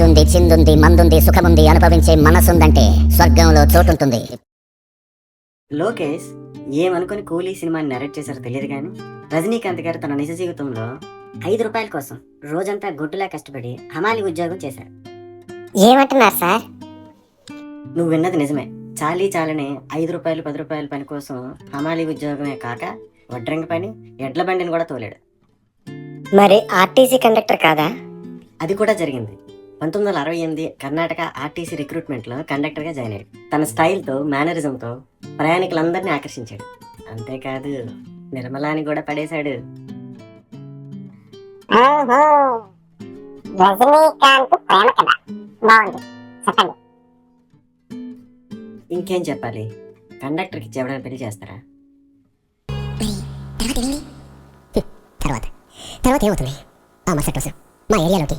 చిందుంది చిందుంది మందుంది సుఖముంది అనుభవించే మనసుందంటే స్వర్గంలో చోటుంటుంది. లోకేష్ ఏమనుకుని కూలీ సినిమాని నరేట్ చేశారో తెలియదు కానీ రజనీకాంత్ గారు తన నిజ జీవితంలో 5 రూపాయల కోసం రోజంతా గుడ్డులా కష్టపడి హమాలి ఉద్యోగం చేశారు. ఏమంటున్నారు సార్? నువ్వు విన్నది నిజమే. చాలీ చాలని 5 రూపాయలు 10 రూపాయల పని కోసం హమాలి ఉద్యోగమే కాక వడ్రంగి పని, ఎడ్ల బండిని కూడా తోలాడు. మరి ఆర్టీసీ కండక్టర్ కాదా? అది కూడా జరిగింది. 1968 కర్ణాటక ఆర్టీసీ రిక్రూట్మెంట్లో కండక్టర్గా జాయిన్ అయ్యాడు. తన స్టైల్తో, మేనరిజంతో ప్రయాణికులందరినీ ఆకర్షించాడు. అంతేకాదు నిర్మలాని కూడా పడేశాడు. ఇంకేం చెప్పాలి? కండక్టర్కి ఎవరైనా పెళ్లి చేస్తారా? తర్వాత ఏమవుతుంది? ఆ మరుసటి రోజు మా ఏరియాలోకి